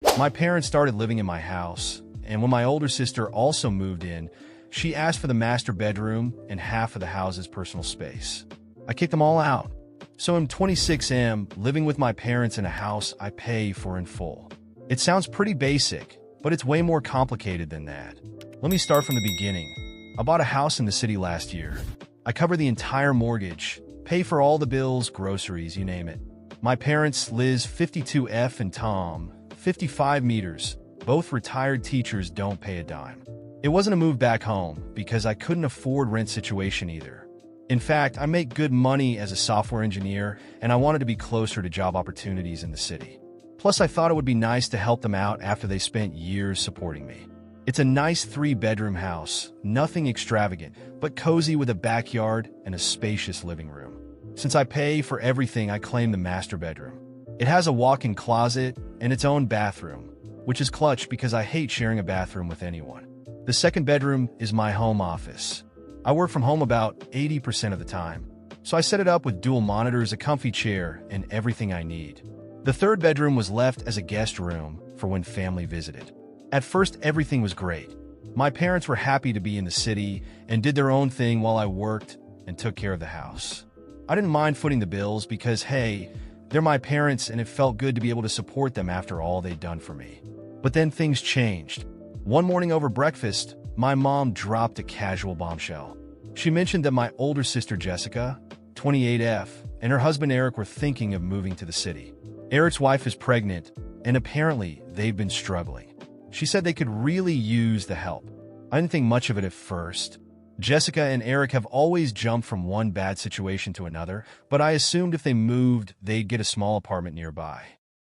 My parents started living in my house, and when my older sister also moved in, she asked for the master bedroom and half of the house's personal space. I kicked them all out. So I'm 26M, living with my parents in a house I pay for in full. It sounds pretty basic, but it's way more complicated than that. Let me start from the beginning. I bought a house in the city last year. I cover the entire mortgage, pay for all the bills, groceries, you name it. My parents, Liz, 52F, and Tom, 55 meters, both retired teachers, don't pay a dime. It wasn't a move back home because I couldn't afford rent situation either. In fact, I make good money as a software engineer, and I wanted to be closer to job opportunities in the city. Plus, I thought it would be nice to help them out after they spent years supporting me. It's a nice 3-bedroom house, nothing extravagant, but cozy with a backyard and a spacious living room. Since I pay for everything, I claim the master bedroom. It has a walk-in closet and its own bathroom, which is clutch because I hate sharing a bathroom with anyone. The second bedroom is my home office. I work from home about 80% of the time, so I set it up with dual monitors, a comfy chair, and everything I need. The third bedroom was left as a guest room for when family visited. At first, everything was great. My parents were happy to be in the city and did their own thing while I worked and took care of the house. I didn't mind footing the bills because, hey, they're my parents and it felt good to be able to support them after all they'd done for me. But then things changed. One morning over breakfast, my mom dropped a casual bombshell. She mentioned that my older sister Jessica, 28F, and her husband Eric were thinking of moving to the city. Eric's wife is pregnant, and apparently they've been struggling. She said they could really use the help. I didn't think much of it at first. Jessica and Eric have always jumped from one bad situation to another, but I assumed if they moved, they'd get a small apartment nearby.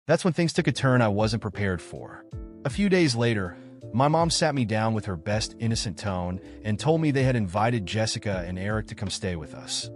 That's when things took a turn I wasn't prepared for. A few days later, my mom sat me down with her best innocent tone and told me they had invited Jessica and Eric to come stay with us.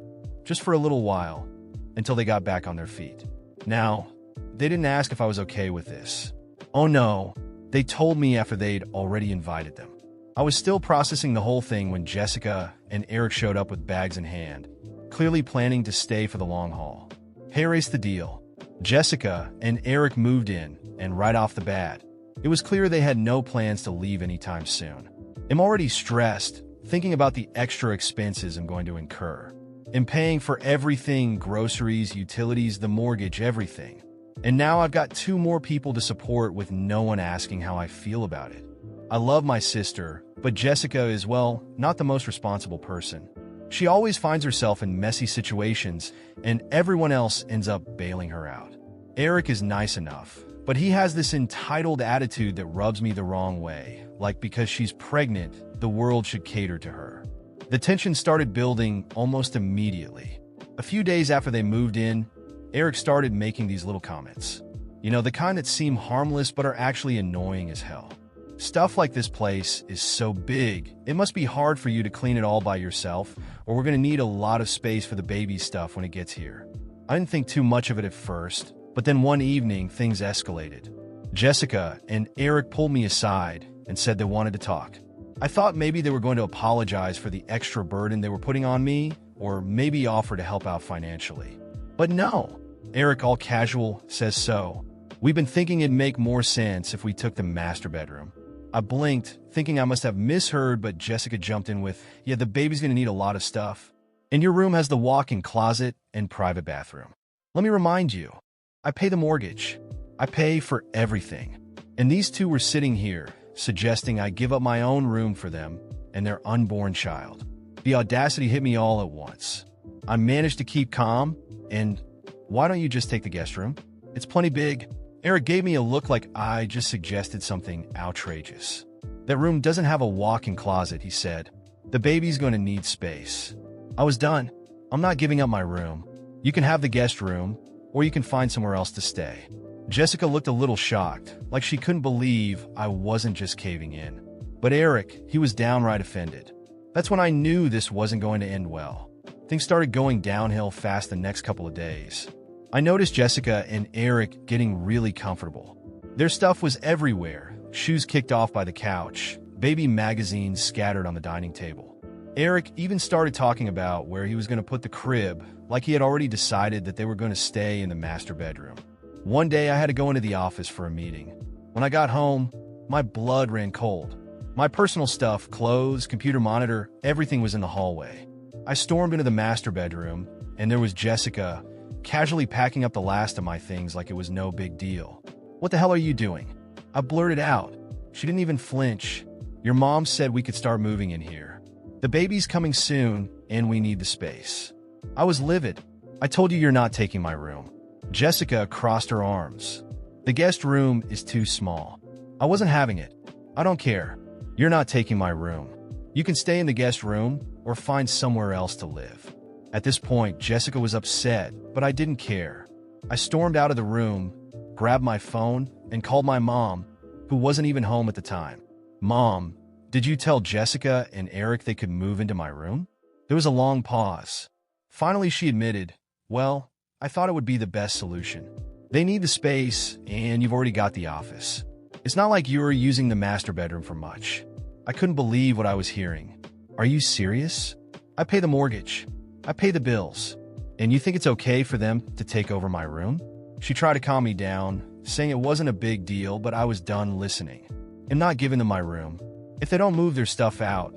Just for a little while, until they got back on their feet. Now, they didn't ask if I was okay with this. Oh no, they told me after they'd already invited them. I was still processing the whole thing when Jessica and Eric showed up with bags in hand, clearly planning to stay for the long haul. Here's the deal. Jessica and Eric moved in, and right off the bat, it was clear they had no plans to leave anytime soon. I'm already stressed, thinking about the extra expenses I'm going to incur. I'm paying for everything, groceries, utilities, the mortgage, everything. And now I've got 2 more people to support with no one asking how I feel about it. I love my sister, but Jessica is, well, not the most responsible person. She always finds herself in messy situations, and everyone else ends up bailing her out. Eric is nice enough, but he has this entitled attitude that rubs me the wrong way, like because she's pregnant, the world should cater to her. The tension started building almost immediately. A few days after they moved in, Eric started making these little comments. You know, the kind that seem harmless but are actually annoying as hell. Stuff like, this place is so big, it must be hard for you to clean it all by yourself, or we're gonna need a lot of space for the baby stuff when it gets here. I didn't think too much of it at first, but then one evening things escalated. Jessica and Eric pulled me aside and said they wanted to talk. I thought maybe they were going to apologize for the extra burden they were putting on me, or maybe offer to help out financially. But no, Eric, all casual, says, so we've been thinking it'd make more sense if we took the master bedroom. I blinked, thinking I must have misheard, but Jessica jumped in with, yeah, the baby's gonna need a lot of stuff. And your room has the walk-in closet and private bathroom. Let me remind you, I pay the mortgage. I pay for everything. And these 2 were sitting here, suggesting I give up my own room for them and their unborn child. The audacity hit me all at once. I managed to keep calm, and why don't you just take the guest room? It's plenty big. Eric gave me a look like I just suggested something outrageous. That room doesn't have a walk-in closet, he said. The baby's going to need space. I was done. I'm not giving up my room. You can have the guest room, or you can find somewhere else to stay. Jessica looked a little shocked, like she couldn't believe I wasn't just caving in. But Eric, he was downright offended. That's when I knew this wasn't going to end well. Things started going downhill fast the next couple of days. I noticed Jessica and Eric getting really comfortable. Their stuff was everywhere, shoes kicked off by the couch, baby magazines scattered on the dining table. Eric even started talking about where he was going to put the crib, like he had already decided that they were going to stay in the master bedroom. One day I had to go into the office for a meeting. When I got home, my blood ran cold. My personal stuff, clothes, computer monitor, everything was in the hallway. I stormed into the master bedroom, and there was Jessica, casually packing up the last of my things like it was no big deal. "What the hell are you doing?" I blurted out. She didn't even flinch. "Your mom said we could start moving in here. The baby's coming soon, and we need the space." I was livid. "I told you you're not taking my room." Jessica crossed her arms. "The guest room is too small." I wasn't having it. "I don't care. You're not taking my room. You can stay in the guest room or find somewhere else to live." At this point, Jessica was upset, but I didn't care. I stormed out of the room, grabbed my phone, and called my mom, who wasn't even home at the time. "Mom, did you tell Jessica and Eric they could move into my room?" There was a long pause. Finally, she admitted, "Well, I thought it would be the best solution. They need the space, and you've already got the office. It's not like you were using the master bedroom for much." I couldn't believe what I was hearing. "Are you serious? I pay the mortgage. I pay the bills. And you think it's okay for them to take over my room?" She tried to calm me down, saying it wasn't a big deal, but I was done listening. "I'm not giving them my room. If they don't move their stuff out,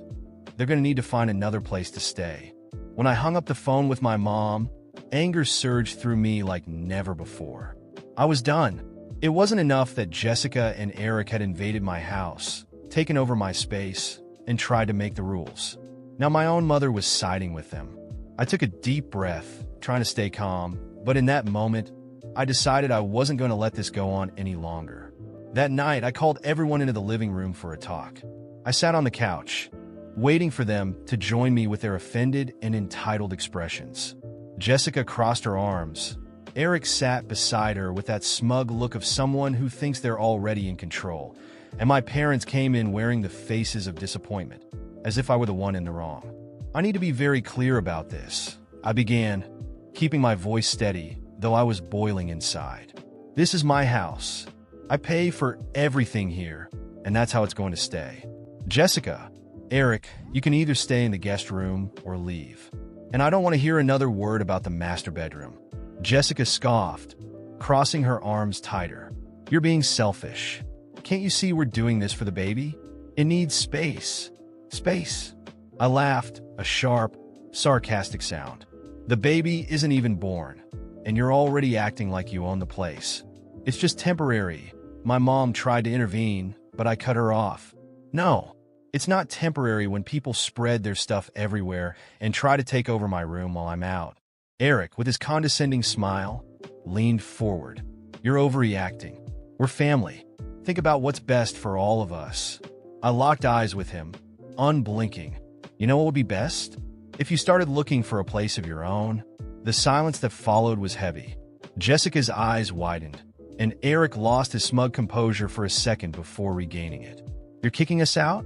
they're going to need to find another place to stay." When I hung up the phone with my mom, anger surged through me like never before. I was done. It wasn't enough that Jessica and Eric had invaded my house, taken over my space, and tried to make the rules. Now my own mother was siding with them. I took a deep breath, trying to stay calm, but in that moment, I decided I wasn't going to let this go on any longer. That night, I called everyone into the living room for a talk. I sat on the couch, waiting for them to join me with their offended and entitled expressions. Jessica crossed her arms. Eric sat beside her with that smug look of someone who thinks they're already in control, and my parents came in wearing the faces of disappointment, as if I were the one in the wrong. "I need to be very clear about this," I began, keeping my voice steady, though I was boiling inside. "This is my house. I pay for everything here, and that's how it's going to stay. Jessica, Eric, you can either stay in the guest room or leave. And I don't want to hear another word about the master bedroom." Jessica scoffed, crossing her arms tighter. "You're being selfish. Can't you see we're doing this for the baby? It needs space. Space." I laughed, a sharp, sarcastic sound. "The baby isn't even born, and you're already acting like you own the place. It's just temporary." My mom tried to intervene, but I cut her off. "No, it's not temporary when people spread their stuff everywhere and try to take over my room while I'm out." Eric, with his condescending smile, leaned forward. "You're overreacting. We're family. Think about what's best for all of us." I locked eyes with him, unblinking. "You know what would be best? If you started looking for a place of your own." The silence that followed was heavy. Jessica's eyes widened, and Eric lost his smug composure for a second before regaining it. "You're kicking us out?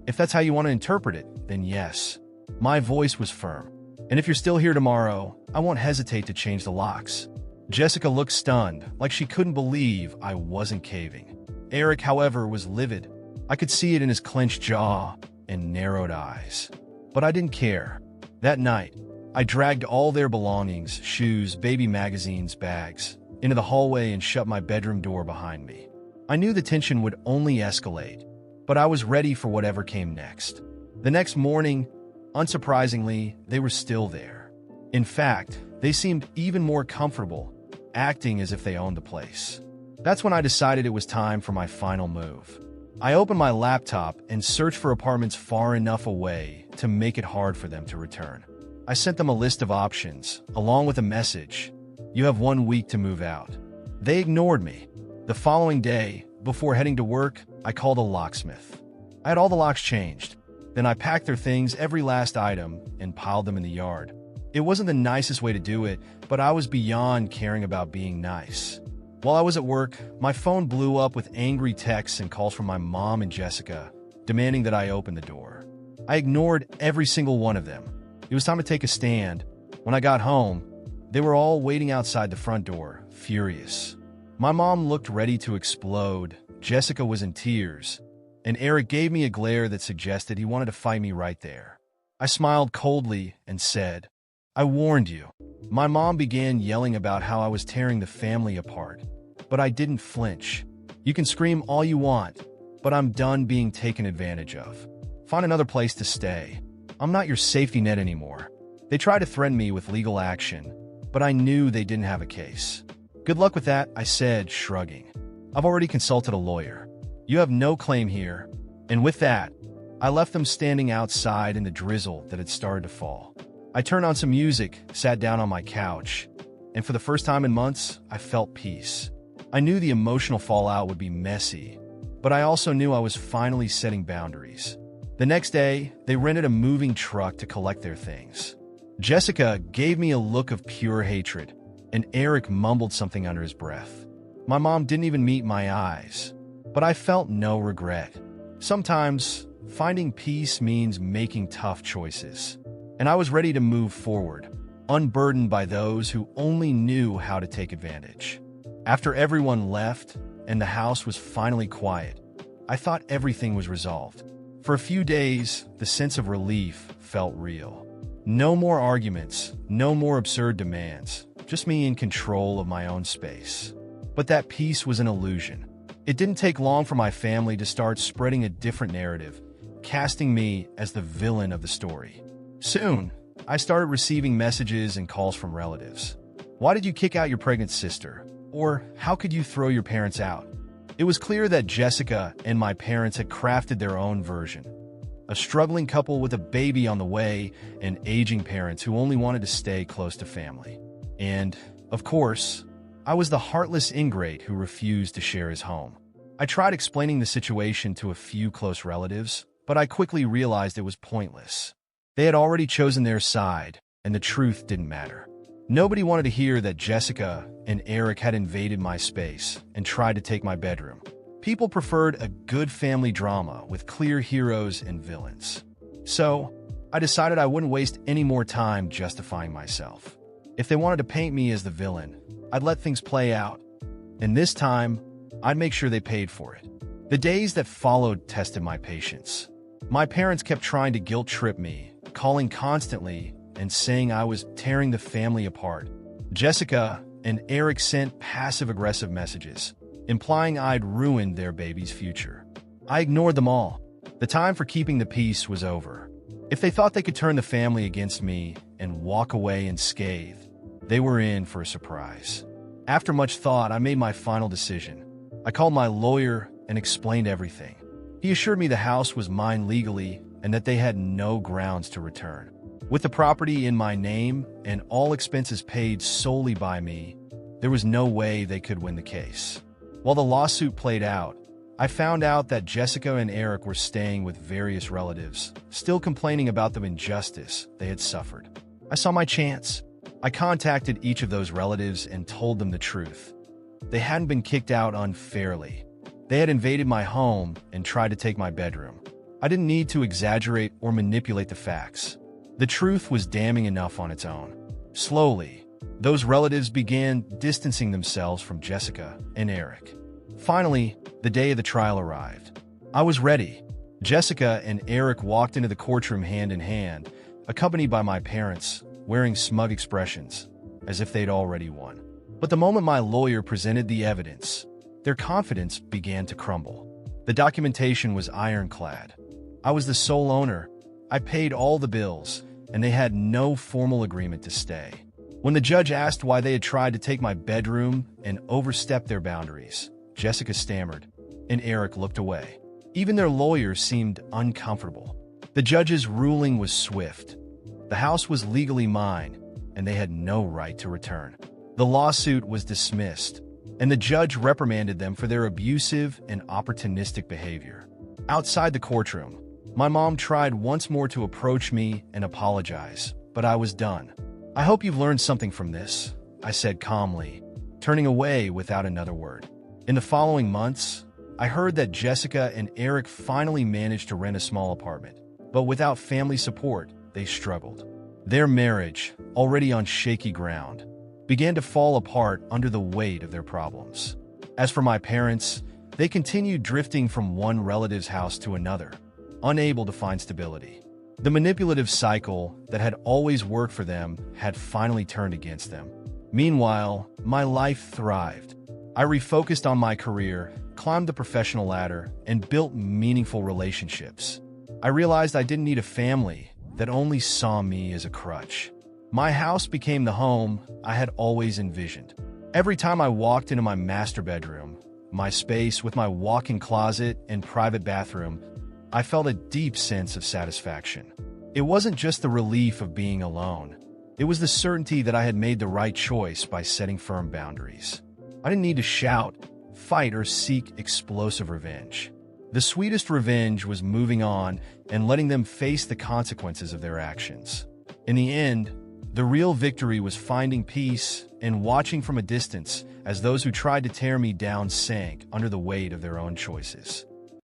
If that's how you want to interpret it, then yes." My voice was firm. "And if you're still here tomorrow, I won't hesitate to change the locks." Jessica looked stunned, like she couldn't believe I wasn't caving. Eric, however, was livid. I could see it in his clenched jaw and narrowed eyes. But I didn't care. That night, I dragged all their belongings, shoes, baby magazines, bags, into the hallway and shut my bedroom door behind me. I knew the tension would only escalate, but I was ready for whatever came next. The next morning, unsurprisingly, they were still there. In fact, they seemed even more comfortable, acting as if they owned the place. That's when I decided it was time for my final move. I opened my laptop and searched for apartments far enough away to make it hard for them to return. I sent them a list of options, along with a message: "You have 1 week to move out." They ignored me. The following day, before heading to work, I called a locksmith. I had all the locks changed. Then I packed their things, every last item, and piled them in the yard. It wasn't the nicest way to do it, but I was beyond caring about being nice. While I was at work, my phone blew up with angry texts and calls from my mom and Jessica, demanding that I open the door. I ignored every single one of them. It was time to take a stand. When I got home, they were all waiting outside the front door, furious. My mom looked ready to explode, Jessica was in tears, and Eric gave me a glare that suggested he wanted to fight me right there. I smiled coldly and said, "I warned you." My mom began yelling about how I was tearing the family apart, but I didn't flinch. You can scream all you want, but I'm done being taken advantage of. Find another place to stay. I'm not your safety net anymore. They tried to threaten me with legal action, but I knew they didn't have a case. Good luck with that, I said, shrugging. I've already consulted a lawyer. You have no claim here. And with that, I left them standing outside in the drizzle that had started to fall. I turned on some music, sat down on my couch, and for the first time in months, I felt peace. I knew the emotional fallout would be messy, but I also knew I was finally setting boundaries. The next day, they rented a moving truck to collect their things. Jessica gave me a look of pure hatred, and Eric mumbled something under his breath. My mom didn't even meet my eyes, but I felt no regret. Sometimes, finding peace means making tough choices, and I was ready to move forward, unburdened by those who only knew how to take advantage. After everyone left and the house was finally quiet, I thought everything was resolved. For a few days, the sense of relief felt real. No more arguments, no more absurd demands, just me in control of my own space. But that peace was an illusion. It didn't take long for my family to start spreading a different narrative, casting me as the villain of the story. Soon, I started receiving messages and calls from relatives. Why did you kick out your pregnant sister? Or how could you throw your parents out? It was clear that Jessica and my parents had crafted their own version. A struggling couple with a baby on the way and aging parents who only wanted to stay close to family. And, of course, I was the heartless ingrate who refused to share his home. I tried explaining the situation to a few close relatives, but I quickly realized it was pointless. They had already chosen their side, and the truth didn't matter. Nobody wanted to hear that Jessica and Eric had invaded my space and tried to take my bedroom. People preferred a good family drama with clear heroes and villains. So, I decided I wouldn't waste any more time justifying myself. If they wanted to paint me as the villain, I'd let things play out. And this time, I'd make sure they paid for it. The days that followed tested my patience. My parents kept trying to guilt-trip me, calling constantly and saying I was tearing the family apart. Jessica and Eric sent passive-aggressive messages, implying I'd ruined their baby's future. I ignored them all. The time for keeping the peace was over. If they thought they could turn the family against me and walk away unscathed, they were in for a surprise. After much thought, I made my final decision. I called my lawyer and explained everything. He assured me the house was mine legally and that they had no grounds to return. With the property in my name and all expenses paid solely by me, there was no way they could win the case. While the lawsuit played out, I found out that Jessica and Eric were staying with various relatives, still complaining about the injustice they had suffered. I saw my chance. I contacted each of those relatives and told them the truth. They hadn't been kicked out unfairly. They had invaded my home and tried to take my bedroom. I didn't need to exaggerate or manipulate the facts. The truth was damning enough on its own. Slowly, those relatives began distancing themselves from Jessica and Eric. Finally, the day of the trial arrived. I was ready. Jessica and Eric walked into the courtroom hand in hand, accompanied by my parents, wearing smug expressions, as if they'd already won. But the moment my lawyer presented the evidence, their confidence began to crumble. The documentation was ironclad. I was the sole owner. I paid all the bills, and they had no formal agreement to stay. When the judge asked why they had tried to take my bedroom and overstep their boundaries, Jessica stammered, and Eric looked away. Even their lawyers seemed uncomfortable. The judge's ruling was swift. The house was legally mine, and they had no right to return. The lawsuit was dismissed, and the judge reprimanded them for their abusive and opportunistic behavior. Outside the courtroom, my mom tried once more to approach me and apologize, but I was done. I hope you've learned something from this, I said calmly, turning away without another word. In the following months, I heard that Jessica and Eric finally managed to rent a small apartment, but without family support, they struggled. Their marriage, already on shaky ground, began to fall apart under the weight of their problems. As for my parents, they continued drifting from one relative's house to another, unable to find stability. The manipulative cycle that had always worked for them had finally turned against them. Meanwhile, my life thrived. I refocused on my career, climbed the professional ladder, and built meaningful relationships. I realized I didn't need a family that only saw me as a crutch. My house became the home I had always envisioned. Every time I walked into my master bedroom, my space with my walk-in closet and private bathroom, I felt a deep sense of satisfaction. It wasn't just the relief of being alone. It was the certainty that I had made the right choice by setting firm boundaries. I didn't need to shout, fight, or seek explosive revenge. The sweetest revenge was moving on and letting them face the consequences of their actions. In the end, the real victory was finding peace and watching from a distance as those who tried to tear me down sank under the weight of their own choices.